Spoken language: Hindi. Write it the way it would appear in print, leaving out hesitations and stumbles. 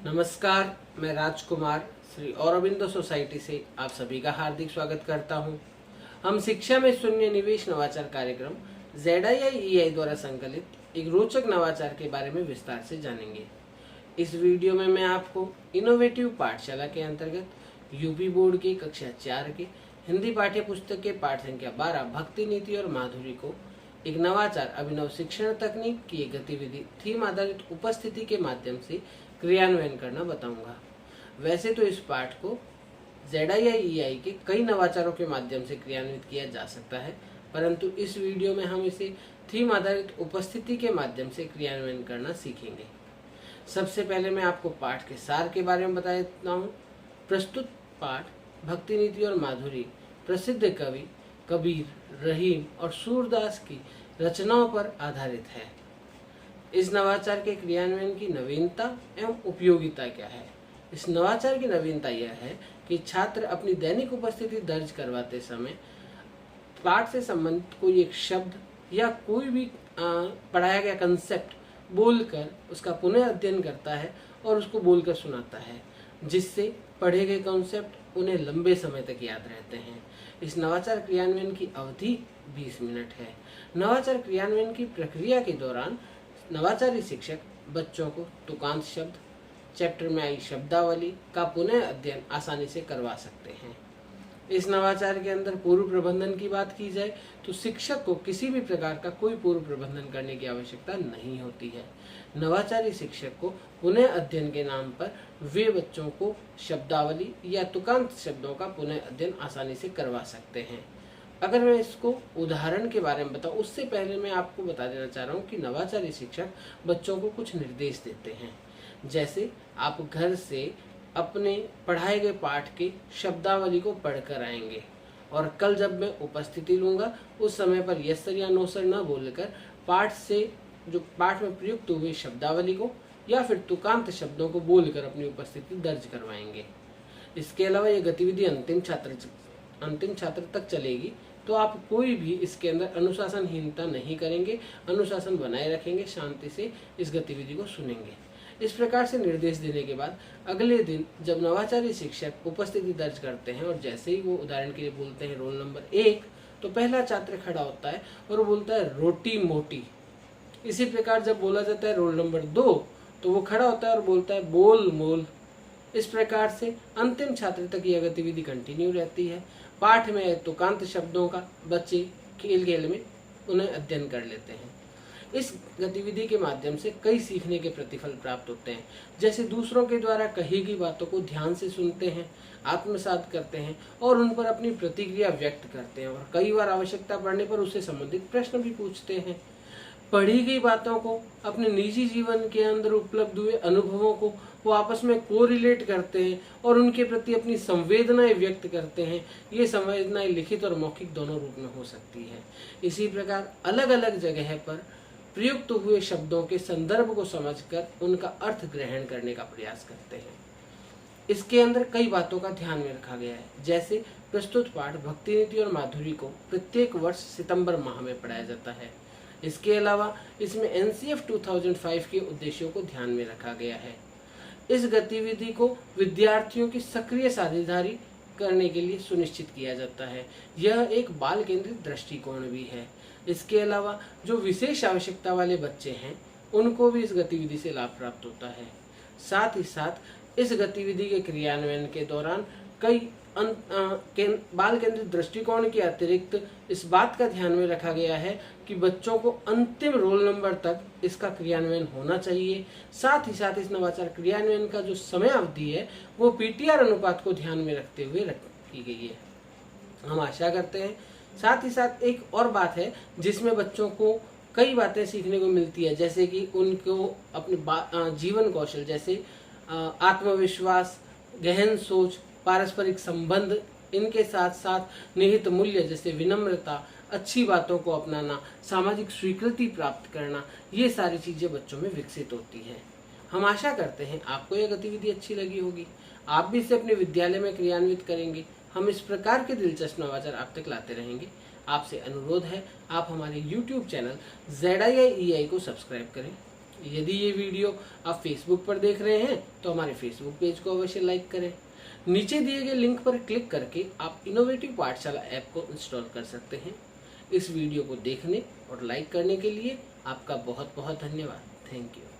नमस्कार, मैं राजकुमार श्री औरबिंदो सोसाइटी से आप सभी का हार्दिक स्वागत करता हूं। हम शिक्षा में शून्य निवेश नवाचार कार्यक्रम ZIIEI द्वारा संकलित एक रोचक नवाचार के बारे में विस्तार से जानेंगे। इस वीडियो में मैं आपको इनोवेटिव पाठशाला के अंतर्गत यूपी बोर्ड की कक्षा 4 के हिंदी पाठ्य पुस्तक के पाठ संख्या 12 भक्ति नीति और माधुरी को एक नवाचार अभिनव शिक्षण तकनीक की एक गतिविधि थीम आधारित उपस्थिति के माध्यम से क्रियान्वयन करना बताऊंगा। वैसे तो इस पाठ को ZIIEI के कई नवाचारों के माध्यम से क्रियान्वित किया जा सकता है, परंतु इस वीडियो में हम इसे थीम आधारित उपस्थिति के माध्यम से क्रियान्वयन करना सीखेंगे। सबसे पहले मैं आपको पाठ के सार के बारे में बता देता हूँ। प्रस्तुत पाठ भक्ति नीति और माधुरी प्रसिद्ध कवि कबीर, रहीम और सूरदास की रचनाओं पर आधारित है। इस नवाचार के क्रियान्वयन की नवीनता एवं उपयोगिता क्या है? इस नवाचार की नवीनता यह है कि छात्र अपनी दैनिक उपस्थिति दर्ज करवाते समय पाठ से संबंधित कोई एक शब्द या कोई भी पढ़ाया गया कंसेप्ट बोलकर उसका पुनः अध्ययन करता है और उसको बोलकर सुनाता है, जिससे पढ़े गए कॉन्सेप्ट उन्हें लंबे समय तक याद रहते हैं। इस नवाचार क्रियान्वयन की अवधि 20 मिनट है। नवाचार क्रियान्वयन की प्रक्रिया के दौरान नवाचारी शिक्षक बच्चों को तुकांत शब्द, चैप्टर में आई शब्दावली का पुनः अध्ययन आसानी से करवा सकते हैं। इस नवाचार के अंदर पूर्व प्रबंधन की बात की जाए तो शिक्षक को किसी भी प्रकार का कोई पूर्व प्रबंधन करने की आवश्यकता नहीं होती है। नवाचारी शिक्षक को पुनः अध्ययन के नाम पर वे बच्चों को शब्दावली या तुकांत शब्दों का पुनः अध्ययन आसानी से करवा सकते हैं। अगर मैं इसको उदाहरण के बारे में बताऊं, उससे पहले मैं आपको बता देना चाह रहा हूं कि नवाचारी शिक्षक बच्चों को कुछ निर्देश देते हैं। जैसे आप घर से अपने पढ़ाए गए पाठ के शब्दावली को पढ़कर आएंगे और कल जब मैं उपस्थिति लूंगा उस समय पर यस सर या नो सर न बोलकर पाठ से जो पाठ में प्रयुक्त हुए शब्दावली को या फिर तुकांत शब्दों को बोलकर अपनी उपस्थिति दर्ज करवाएंगे। इसके अलावा यह गतिविधि अंतिम छात्र तक चलेगी, तो आप कोई भी इसके अंदर अनुशासनहीनता नहीं करेंगे, अनुशासन बनाए रखेंगे, शांति से इस गतिविधि को सुनेंगे। इस प्रकार से निर्देश देने के बाद अगले दिन जब नवाचारी शिक्षक उपस्थिति दर्ज करते हैं और जैसे ही वो उदाहरण के लिए बोलते हैं रोल नंबर 1, तो पहला छात्र खड़ा होता है और वो बोलता है रोटी मोटी। इसी प्रकार जब बोला जाता है रोल नंबर 2, तो वो खड़ा होता है और बोलता है बोल मोल। इस प्रकार से अंतिम छात्र तक यह गतिविधि कंटिन्यू रहती है। पाठ में तुकांत शब्दों का बच्चे खेल खेल में उन्हें अध्ययन कर लेते हैं। इस गतिविधि के माध्यम से कई सीखने के प्रतिफल प्राप्त होते हैं, जैसे दूसरों के द्वारा कही गई बातों को ध्यान से सुनते हैं, आत्मसात करते हैं और उन पर अपनी प्रतिक्रिया व्यक्त करते हैं और कई बार आवश्यकता पड़ने पर उससे संबंधित प्रश्न भी पूछते हैं। पढ़ी गई बातों को अपने निजी जीवन के अंदर उपलब्ध हुए अनुभवों को वो आपस में कोरिलेट करते हैं और उनके प्रति अपनी संवेदनाएं व्यक्त करते हैं। ये संवेदनाएं लिखित और मौखिक दोनों रूप में हो सकती है। इसी प्रकार अलग अलग जगह पर प्रयुक्त हुए शब्दों के संदर्भ को समझकर उनका अर्थ ग्रहण करने का प्रयास करते हैं। इसके अंदर कई बातों का ध्यान में रखा गया है, जैसे प्रस्तुत पाठ भक्ति नीति और माधुरी को प्रत्येक वर्ष सितंबर माह में पढ़ाया जाता है। इसके अलावा इसमें NCF 2005 के उद्देश्यों को ध्यान में रखा गया है। इस गतिविधि को विद्यार्थियों की सक्रिय साझेदारी करने के लिए सुनिश्चित किया जाता है। यह एक बाल केंद्रित दृष्टिकोण भी है। इसके अलावा जो विशेष आवश्यकता वाले बच्चे हैं उनको भी इस गतिविधि से लाभ प्राप्त होता है। साथ ही साथ इस गतिविधि के क्रियान्वयन के दौरान कई बाल केंद्रित दृष्टिकोण के अतिरिक्त इस बात का ध्यान में रखा गया है कि बच्चों को अंतिम रोल नंबर तक इसका क्रियान्वयन होना चाहिए। साथ ही साथ इस नवाचार क्रियान्वयन का जो समय अवधि है वो PTR अनुपात को ध्यान में रखते हुए रखी गई है। हम आशा करते हैं। साथ ही साथ एक और बात है जिसमें बच्चों को कई बातें सीखने को मिलती है, जैसे कि उनको अपने जीवन कौशल जैसे आत्मविश्वास, गहन सोच, पारस्परिक संबंध, इनके साथ साथ निहित मूल्य जैसे विनम्रता, अच्छी बातों को अपनाना, सामाजिक स्वीकृति प्राप्त करना, ये सारी चीज़ें बच्चों में विकसित होती हैं। हम आशा करते हैं आपको यह गतिविधि अच्छी लगी होगी। आप भी इसे अपने विद्यालय में क्रियान्वित करेंगे। हम इस प्रकार के दिलचस्प नवाचार आप तक लाते रहेंगे। आपसे अनुरोध है आप हमारे YouTube चैनल ZIIEI को सब्सक्राइब करें यदि ये वीडियो आप फेसबुक पर देख रहे हैं तो हमारे फेसबुक पेज को अवश्य लाइक करें। नीचे दिए गए लिंक पर क्लिक करके आप इनोवेटिव पाठशाला ऐप को इंस्टॉल कर सकते हैं। इस वीडियो को देखने और लाइक करने के लिए आपका बहुत बहुत धन्यवाद। Thank you.